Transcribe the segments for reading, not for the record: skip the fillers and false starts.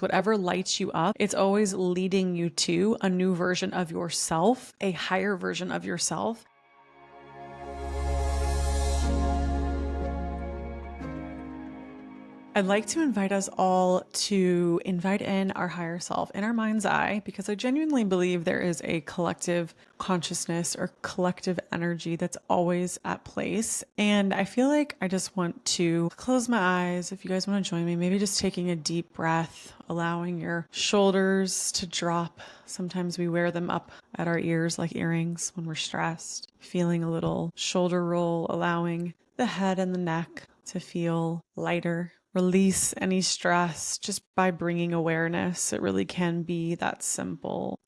Whatever lights you up, it's always leading you to a new version of yourself, a higher version of yourself. I'd like to invite us all to invite in our higher self in our mind's eye, because I genuinely believe there is a collective consciousness or collective energy that's always at place. And I feel like I just want to close my eyes. If you guys want to join me, maybe just taking a deep breath, allowing your shoulders to drop. Sometimes we wear them up at our ears like earrings when we're stressed. Feeling a little shoulder roll, allowing the head and the neck to feel lighter. Release any stress just by bringing awareness. It really can be that simple.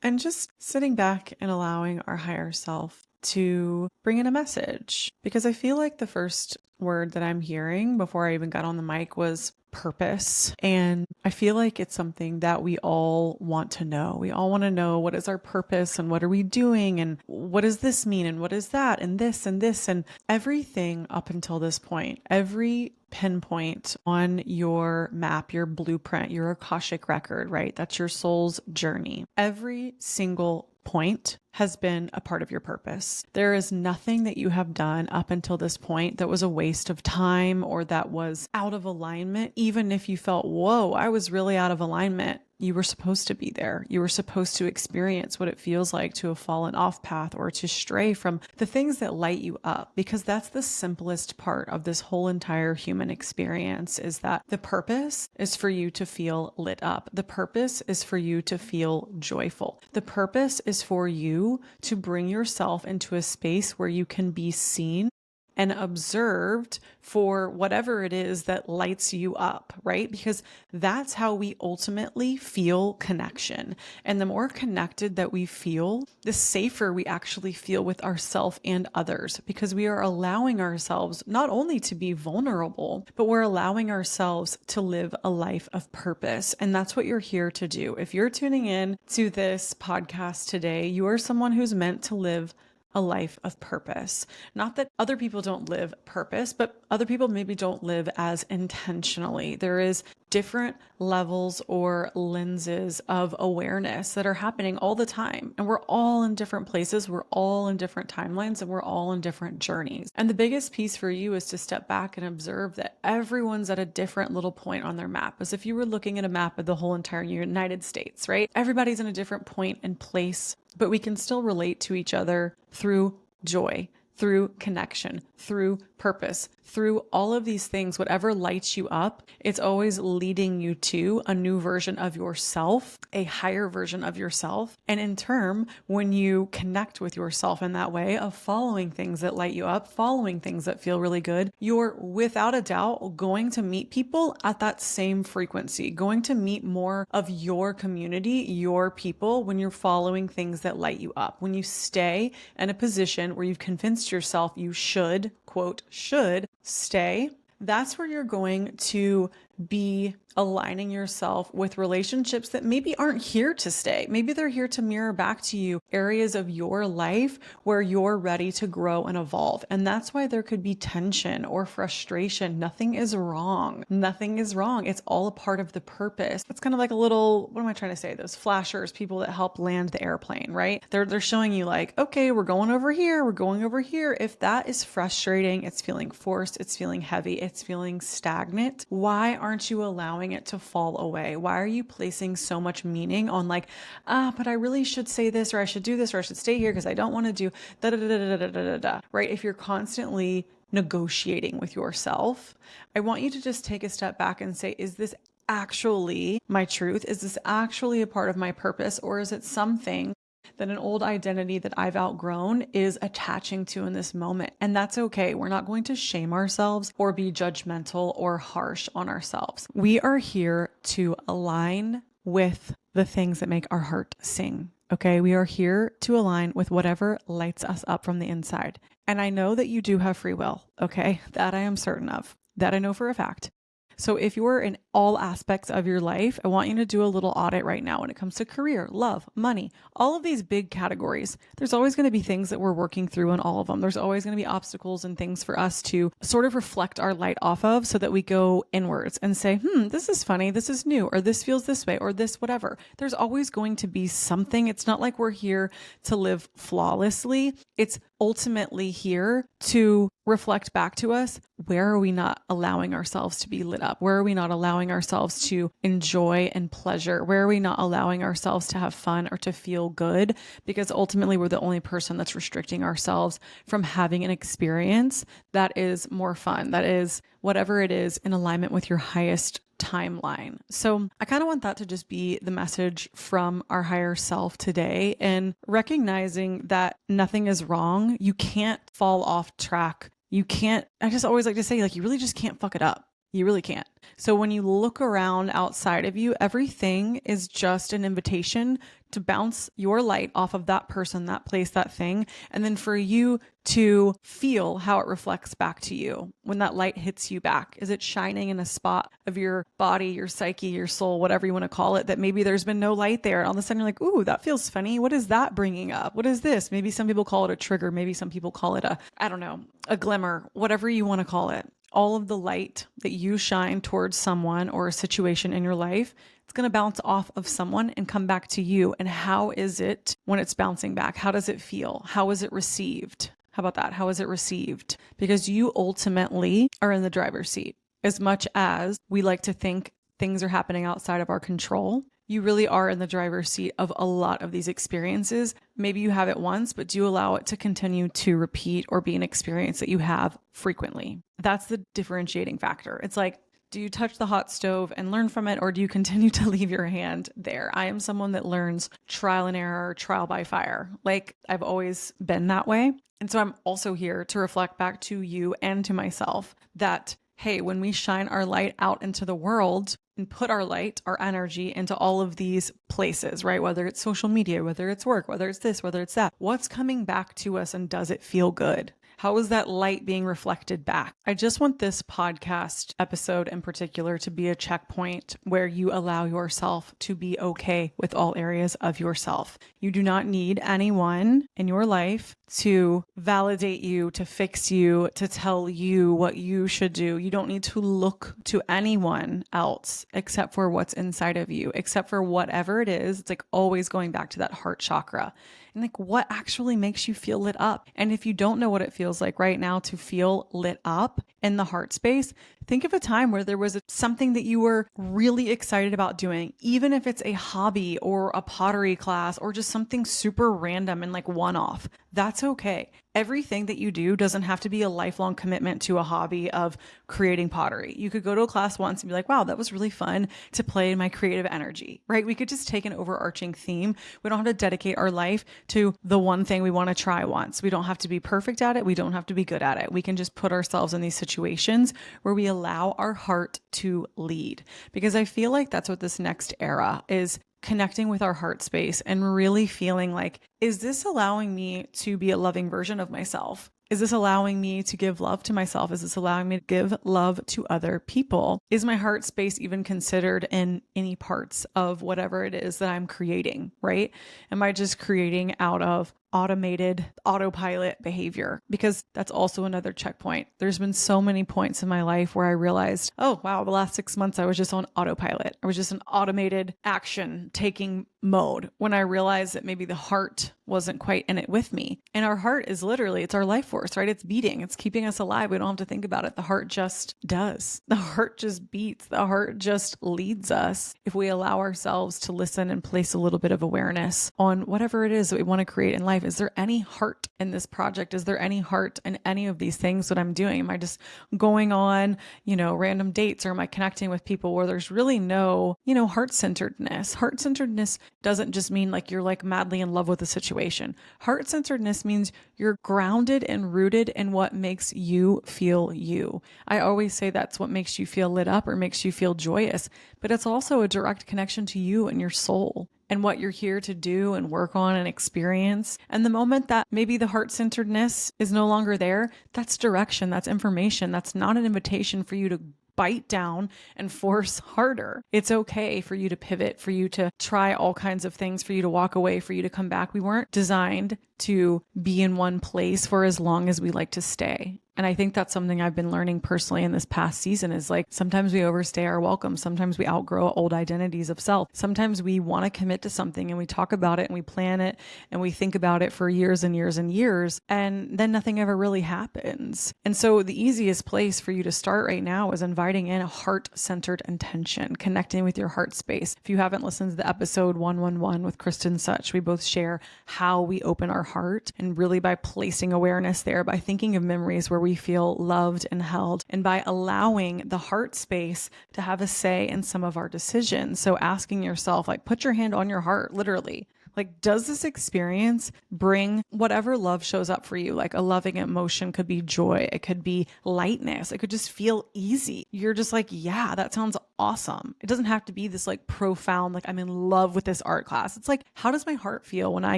And just sitting back and allowing our higher self to bring in a message. Because I feel like the first word that I'm hearing before I even got on the mic was purpose. And I feel like it's something that we all want to know. We all want to know, what is our purpose and what are we doing and what does this mean and what is that and this and everything up until this point. Every pinpoint on your map, your blueprint, your Akashic record, right? That's your soul's journey. Every single point has been a part of your purpose. There is nothing that you have done up until this point that was a waste of time or that was out of alignment. Even if you felt, whoa, I was really out of alignment. You were supposed to be there. You were supposed to experience what it feels like to have fallen off path or to stray from the things that light you up, because that's the simplest part of this whole entire human experience, is that the purpose is for you to feel lit up. The purpose is for you to feel joyful. The purpose is for you to bring yourself into a space where you can be seen and observed for whatever it is that lights you up, right? Because that's how we ultimately feel connection. And the more connected that we feel, the safer we actually feel with ourselves and others, because we are allowing ourselves not only to be vulnerable, but we're allowing ourselves to live a life of purpose. And that's what you're here to do. If you're tuning in to this podcast today, you are someone who's meant to live a life of purpose. Not that other people don't live purpose, but other people maybe don't live as intentionally. There is different levels or lenses of awareness that are happening all the time. And we're all in different places. We're all in different timelines and we're all on different journeys. And the biggest piece for you is to step back and observe that everyone's at a different little point on their map. As if you were looking at a map of the whole entire United States, right? Everybody's in a different point and place, but we can still relate to each other through joy, through connection, through purpose, through all of these things. Whatever lights you up, it's always leading you to a new version of yourself, a higher version of yourself. And in turn, when you connect with yourself in that way of following things that light you up, following things that feel really good, you're without a doubt going to meet people at that same frequency, going to meet more of your community, your people, when you're following things that light you up. When you stay in a position where you've convinced yourself you should, quote, should stay, that's where you're going to be aligning yourself with relationships that maybe aren't here to stay. Maybe they're here to mirror back to you areas of your life where you're ready to grow and evolve. And that's why there could be tension or frustration. Nothing is wrong. Nothing is wrong. It's all a part of the purpose. It's kind of like a little, what am I trying to say? Those flashers, people that help land the airplane, right? They're showing you like, okay, we're going over here. We're going over here. If that is frustrating, it's feeling forced, it's feeling heavy, it's feeling stagnant, why aren't you allowing it to fall away? Why are you placing so much meaning on like, but I really should say this, or I should do this, or I should stay here because I don't want to do da da da da da da da da, right? If you're constantly negotiating with yourself, I want you to just take a step back and say, is this actually my truth? Is this actually a part of my purpose? Or is it something that an old identity that I've outgrown is attaching to in this moment? And that's okay. We're not going to shame ourselves or be judgmental or harsh on ourselves. We are here to align with the things that make our heart sing. Okay, we are here to align with whatever lights us up from the inside. And I know that you do have free will. Okay, that I am certain of. That I know for a fact. So if you're in all aspects of your life, I want you to do a little audit right now when it comes to career, love, money, all of these big categories. There's always going to be things that we're working through in all of them. There's always going to be obstacles and things for us to sort of reflect our light off of so that we go inwards and say, this is funny, this is new, or this feels this way, or this whatever. There's always going to be something. It's not like we're here to live flawlessly. It's ultimately here to reflect back to us, where are we not allowing ourselves to be lit up? Where are we not allowing ourselves to enjoy and pleasure? Where are we not allowing ourselves to have fun or to feel good? Because ultimately we're the only person that's restricting ourselves from having an experience that is more fun, that is whatever it is in alignment with your highest timeline. So I kind of want that to just be the message from our higher self today, and recognizing that nothing is wrong. You can't fall off track. You can't, I just always like to say, like, you really just can't fuck it up. You really can't. So when you look around outside of you, everything is just an invitation to bounce your light off of that person, that place, that thing, and then for you to feel how it reflects back to you when that light hits you back. Is it shining in a spot of your body, your psyche, your soul, whatever you want to call it, that maybe there's been no light there? And all of a sudden you're like, ooh, that feels funny. What is that bringing up? What is this? Maybe some people call it a trigger. Maybe some people call it a glimmer, whatever you want to call it. All of the light that you shine towards someone or a situation in your life, it's going to bounce off of someone and come back to you. And how is it when it's bouncing back? How does it feel? How is it received? How about that? How is it received? Because you ultimately are in the driver's seat. As much as we like to think things are happening outside of our control, you really are in the driver's seat of a lot of these experiences. Maybe you have it once, but do you allow it to continue to repeat or be an experience that you have frequently? That's the differentiating factor. It's like, do you touch the hot stove and learn from it, or do you continue to leave your hand there? I am someone that learns trial and error, trial by fire. Like, I've always been that way. And so I'm also here to reflect back to you and to myself that, hey, when we shine our light out into the world and put our light, our energy into all of these places, right? Whether it's social media, whether it's work, whether it's this, whether it's that, what's coming back to us, and does it feel good? How is that light being reflected back? I just want this podcast episode in particular to be a checkpoint where you allow yourself to be okay with all areas of yourself. You do not need anyone in your life to validate you, to fix you, to tell you what you should do. You don't need to look to anyone else except for what's inside of you, except for whatever it is. It's like always going back to that heart chakra. And like, what actually makes you feel lit up? And if you don't know what it feels like right now to feel lit up in the heart space, think of a time where there was something that you were really excited about doing, even if it's a hobby or a pottery class or just something super random and like one-off. That's okay. Everything that you do doesn't have to be a lifelong commitment to a hobby of creating pottery. You could go to a class once and be like, wow, that was really fun to play in my creative energy, right? We could just take an overarching theme. We don't have to dedicate our life to the one thing we want to try once. We don't have to be perfect at it. We don't have to be good at it. We can just put ourselves in these situations where we allow our heart to lead. Because I feel like that's what this next era is, connecting with our heart space and really feeling like, is this allowing me to be a loving version of myself? Is this allowing me to give love to myself? Is this allowing me to give love to other people? Is my heart space even considered in any parts of whatever it is that I'm creating, right? Am I just creating out of automated autopilot behavior? Because that's also another checkpoint. There's been so many points in my life where I realized, oh, wow, the last 6 months I was just on autopilot. I was just an automated action taking mode, when I realized that maybe the heart wasn't quite in it with me. And our heart is literally, it's our life force, right? It's beating, it's keeping us alive. We don't have to think about it. The heart just does. The heart just beats. The heart just leads us. If we allow ourselves to listen and place a little bit of awareness on whatever it is that we want to create in life. Is there any heart in this project? Is there any heart in any of these things that I'm doing? Am I just going on, random dates, or am I connecting with people where there's really no, heart-centeredness? Heart-centeredness doesn't just mean like you're like madly in love with the situation. Heart-centeredness means you're grounded and rooted in what makes you feel you. I always say that's what makes you feel lit up or makes you feel joyous, but it's also a direct connection to you and your soul and what you're here to do and work on and experience. And the moment that maybe the heart-centeredness is no longer there, that's direction, that's information. That's not an invitation for you to bite down and force harder. It's okay for you to pivot, for you to try all kinds of things, for you to walk away, for you to come back. We weren't designed to be in one place for as long as we like to stay. And I think that's something I've been learning personally in this past season is like, sometimes we overstay our welcome. Sometimes we outgrow old identities of self. Sometimes we want to commit to something and we talk about it and we plan it and we think about it for years and years and years. And then nothing ever really happens. And so the easiest place for you to start right now is inviting in a heart-centered intention, connecting with your heart space. If you haven't listened to the episode 111 with Kristen Such, we both share how we open our heart, and really by placing awareness there, by thinking of memories where we feel loved and held, and by allowing the heart space to have a say in some of our decisions. So asking yourself, like, put your hand on your heart, literally. Like, does this experience bring whatever love shows up for you? Like a loving emotion could be joy. It could be lightness. It could just feel easy. You're just like, yeah, that sounds awesome. It doesn't have to be this like profound, like I'm in love with this art class. It's like, how does my heart feel when I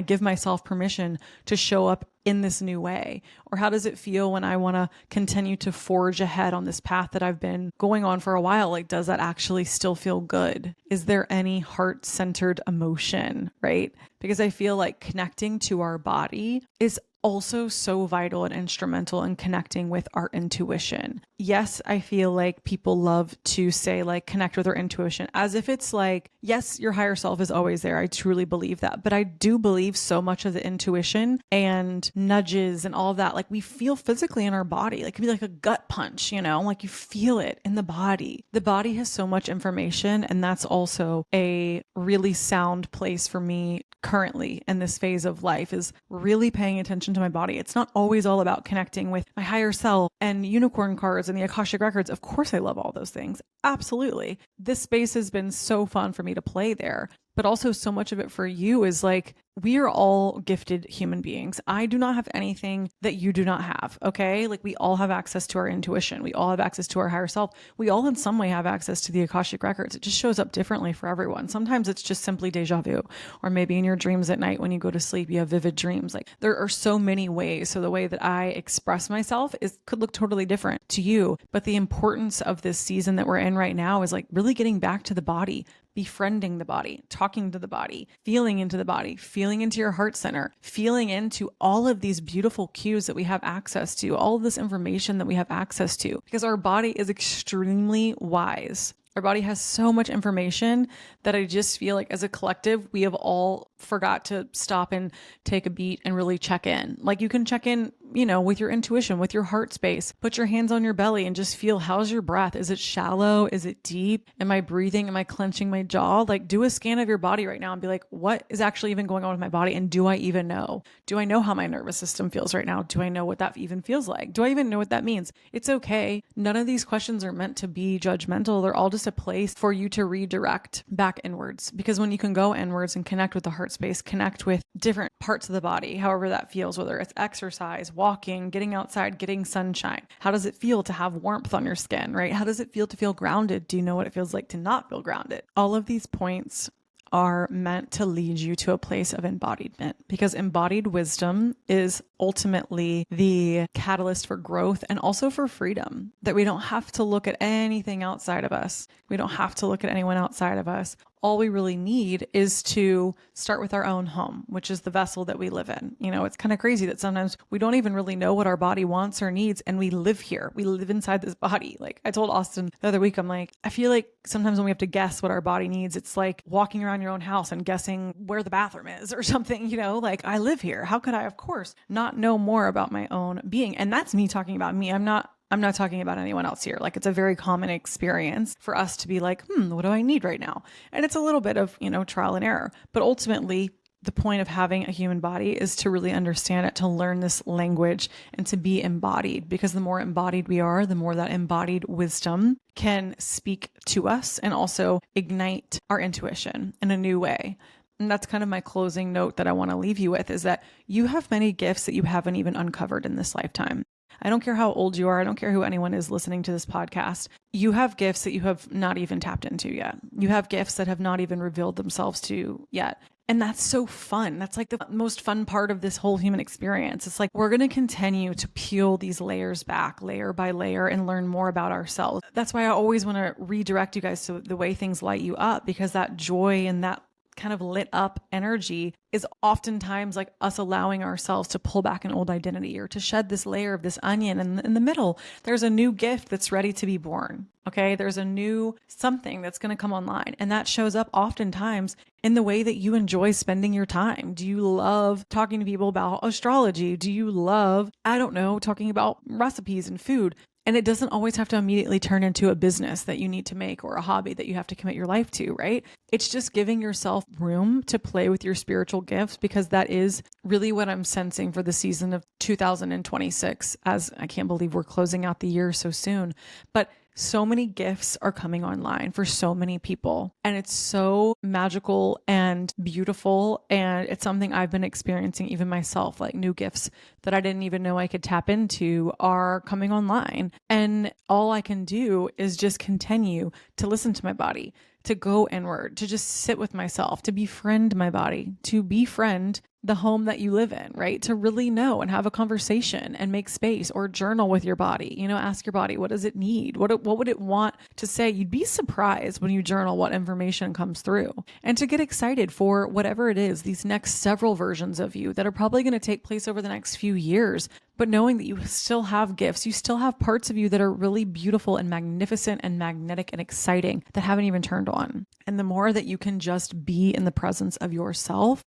give myself permission to show up in this new way? Or how does it feel when I want to continue to forge ahead on this path that I've been going on for a while? Like, does that actually still feel good? Is there any heart-centered emotion, right? Because I feel like connecting to our body is also so vital and instrumental in connecting with our intuition. Yes, I feel like people love to say like connect with our intuition as if it's like, yes, your higher self is always there. I truly believe that. But I do believe so much of the intuition and nudges and all of that, like we feel physically in our body. Like it could be like a gut punch, you know, like you feel it in the body. The body has so much information, and that's also a really sound place for me currently in this phase of life, is really paying attention to my body. It's not always all about connecting with my higher self and unicorn cards and the Akashic Records. Of course, I love all those things. Absolutely. This space has been so fun for me to play there. But also so much of it for you is like, we are all gifted human beings. I do not have anything that you do not have. Okay. Like we all have access to our intuition. We all have access to our higher self. We all in some way have access to the Akashic Records. It just shows up differently for everyone. Sometimes it's just simply deja vu, or maybe in your dreams at night when you go to sleep, you have vivid dreams. Like there are so many ways. So the way that I express myself could look totally different to you. But the importance of this season that we're in right now is like really getting back to the body, befriending the body, talking to the body, feeling into the body, feeling into your heart center, feeling into all of these beautiful cues that we have access to, all of this information that we have access to, because our body is extremely wise. Our body has so much information that I just feel like as a collective, we have all forgot to stop and take a beat and really check in. Like you can check in, you know, with your intuition, with your heart space, put your hands on your belly and just feel, how's your breath? Is it shallow? Is it deep? Am I breathing? Am I clenching my jaw? Like do a scan of your body right now and be like, what is actually even going on with my body? And do I even know? Do I know how my nervous system feels right now? Do I know what that even feels like? Do I even know what that means? It's okay. None of these questions are meant to be judgmental. They're all just a place for you to redirect back inwards, because when you can go inwards and connect with the heart space, connect with different parts of the body, however that feels, whether it's exercise, walking, getting outside, getting sunshine. How does it feel to have warmth on your skin, right? How does it feel to feel grounded? Do you know what it feels like to not feel grounded? All of these points are meant to lead you to a place of embodiment, because embodied wisdom is ultimately the catalyst for growth and also for freedom, that we don't have to look at anything outside of us. We don't have to look at anyone outside of us. All we really need is to start with our own home, which is the vessel that we live in. You know, it's kind of crazy that sometimes we don't even really know what our body wants or needs, and we live here. We live inside this body. Like I told Austin the other week, I'm like, I feel like sometimes when we have to guess what our body needs, it's like walking around your own house and guessing where the bathroom is or something, you know, like I live here. How could I, of course, not know more about my own being? And that's me talking about me. I'm not talking about anyone else here. Like it's a very common experience for us to be like, what do I need right now? And it's a little bit of, you know, trial and error. But ultimately, the point of having a human body is to really understand it, to learn this language and to be embodied, because the more embodied we are, the more that embodied wisdom can speak to us and also ignite our intuition in a new way. And that's kind of my closing note that I want to leave you with, is that you have many gifts that you haven't even uncovered in this lifetime. I don't care how old you are. I don't care who anyone is listening to this podcast. You have gifts that you have not even tapped into yet. You have gifts that have not even revealed themselves to you yet. And that's so fun. That's like the most fun part of this whole human experience. It's like we're going to continue to peel these layers back, layer by layer, and learn more about ourselves. That's why I always want to redirect you guys to the way things light you up, because that joy and that kind of lit up energy is oftentimes like us allowing ourselves to pull back an old identity or to shed this layer of this onion. And in the middle, there's a new gift that's ready to be born. Okay. There's a new something that's going to come online. And that shows up oftentimes in the way that you enjoy spending your time. Do you love talking to people about astrology? Do you love, I don't know, talking about recipes and food? And it doesn't always have to immediately turn into a business that you need to make or a hobby that you have to commit your life to, right? It's just giving yourself room to play with your spiritual gifts, because that is really what I'm sensing for the season of 2026, as I can't believe we're closing out the year so soon. But so many gifts are coming online for so many people, and it's so magical and beautiful. And it's something I've been experiencing even myself, like new gifts that I didn't even know I could tap into are coming online. And all I can do is just continue to listen to my body, to go inward, to just sit with myself, to befriend my body, to befriend the home that you live in, right? To really know and have a conversation and make space, or journal with your body. Ask your body, what does it need? What would it want to say? You'd be surprised when you journal what information comes through, and to get excited for whatever it is, these next several versions of you that are probably going to take place over the next few years. But knowing that you still have gifts, you still have parts of you that are really beautiful and magnificent and magnetic and exciting that haven't even turned on. And the more that you can just be in the presence of yourself,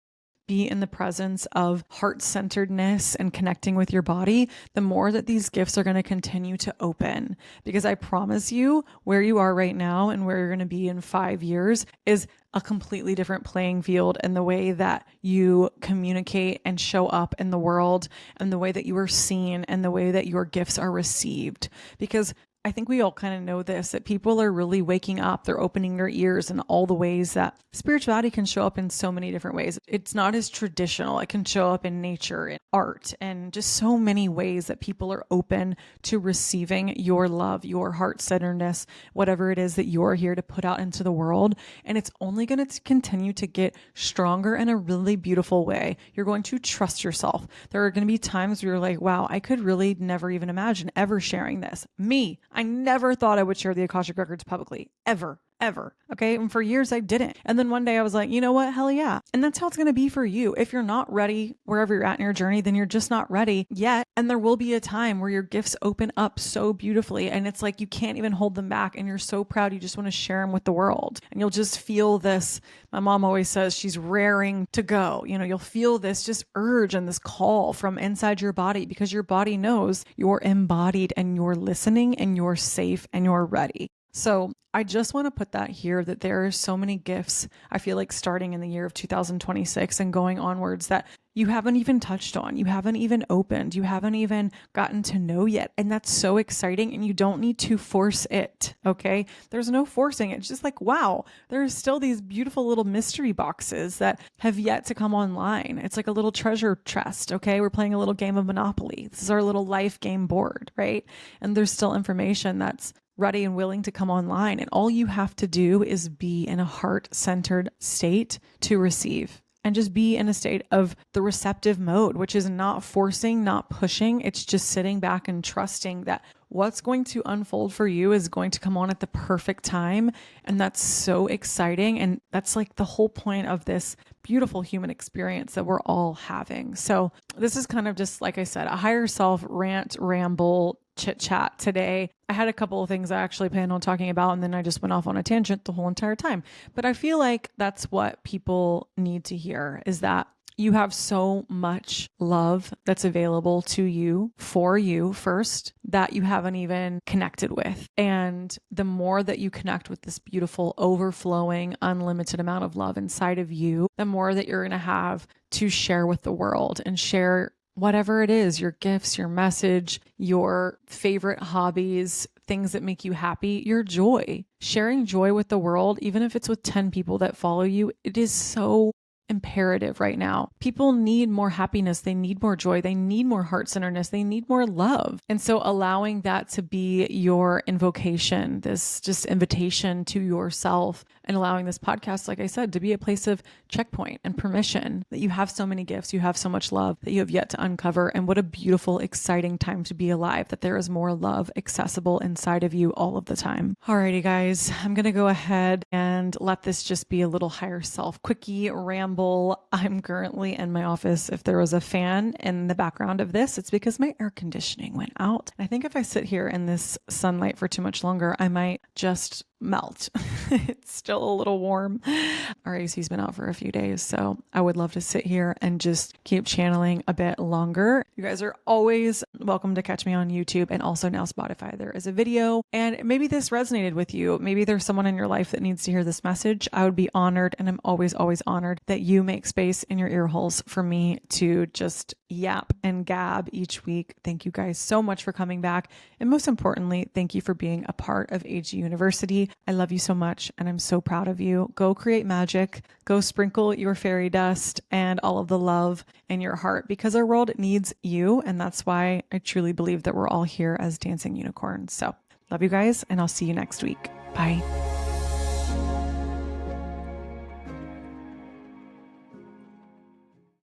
be in the presence of heart-centeredness and connecting with your body, the more that these gifts are going to continue to open. Because I promise you, where you are right now and where you're going to be in 5 years is a completely different playing field, and the way that you communicate and show up in the world, and the way that you are seen, and the way that your gifts are received. Because I think we all kind of know this, that people are really waking up. They're opening their ears in all the ways that spirituality can show up in so many different ways. It's not as traditional. It can show up in nature, in art, and just so many ways that people are open to receiving your love, your heart-centeredness, whatever it is that you're here to put out into the world. And it's only going to continue to get stronger in a really beautiful way. You're going to trust yourself. There are going to be times where you're like, wow, I could really never even imagine ever sharing this. I never thought I would share the Akashic Records publicly, ever. Okay. And for years I didn't. And then one day I was like, you know what? Hell yeah. And that's how it's going to be for you. If you're not ready wherever you're at in your journey, then you're just not ready yet. And there will be a time where your gifts open up so beautifully. And it's like, you can't even hold them back. And you're so proud. You just want to share them with the world. And you'll just feel this. My mom always says she's raring to go. You'll feel this just urge and this call from inside your body, because your body knows you're embodied and you're listening and you're safe and you're ready. So I just want to put that here, that there are so many gifts, I feel like, starting in the year of 2026 and going onwards, that you haven't even touched on, you haven't even opened, you haven't even gotten to know yet. And that's so exciting, and you don't need to force it, okay? There's no forcing it. It's just like, wow, there's still these beautiful little mystery boxes that have yet to come online. It's like a little treasure chest, okay? We're playing a little game of Monopoly. This is our little life game board, right? And there's still information that's ready and willing to come online. And all you have to do is be in a heart-centered state to receive, and just be in a state of the receptive mode, which is not forcing, not pushing. It's just sitting back and trusting that what's going to unfold for you is going to come on at the perfect time. And that's so exciting. And that's like the whole point of this beautiful human experience that we're all having. So this is kind of just, like I said, a higher self rant, ramble, chit chat today. I had a couple of things I actually planned on talking about, and then I just went off on a tangent the whole entire time. But I feel like that's what people need to hear, is that you have so much love that's available to you, for you first, that you haven't even connected with. And the more that you connect with this beautiful, overflowing, unlimited amount of love inside of you, the more that you're going to have to share with the world, and share whatever it is, your gifts, your message, your favorite hobbies, things that make you happy, your joy. Sharing joy with the world, even if it's with 10 people that follow you, it is so imperative right now. People need more happiness. They need more joy. They need more heart-centeredness. They need more love. And so allowing that to be your invocation, this just invitation to yourself and allowing this podcast, like I said, to be a place of checkpoint and permission, that you have so many gifts, you have so much love that you have yet to uncover. And what a beautiful, exciting time to be alive, that there is more love accessible inside of you all of the time. Alrighty, guys, I'm going to go ahead and let this just be a little higher self quickie ramble. I'm currently in my office. If there was a fan in the background of this, it's because my air conditioning went out. I think if I sit here in this sunlight for too much longer, I might just melt. It's still a little warm. Our AC's been out for a few days, so I would love to sit here and just keep channeling a bit longer. You guys are always welcome to catch me on YouTube and also now Spotify. There is a video, and maybe this resonated with you. Maybe there's someone in your life that needs to hear this message. I would be honored, and I'm always honored that you make space in your ear holes for me to just yap and gab each week. Thank you guys so much for coming back. And most importantly, thank you for being a part of AG University. I love you so much, and I'm so proud of you. Go create magic, go sprinkle your fairy dust and all of the love in your heart, because our world needs you. And that's why I truly believe that we're all here as dancing unicorns. So love you guys, and I'll see you next week. Bye.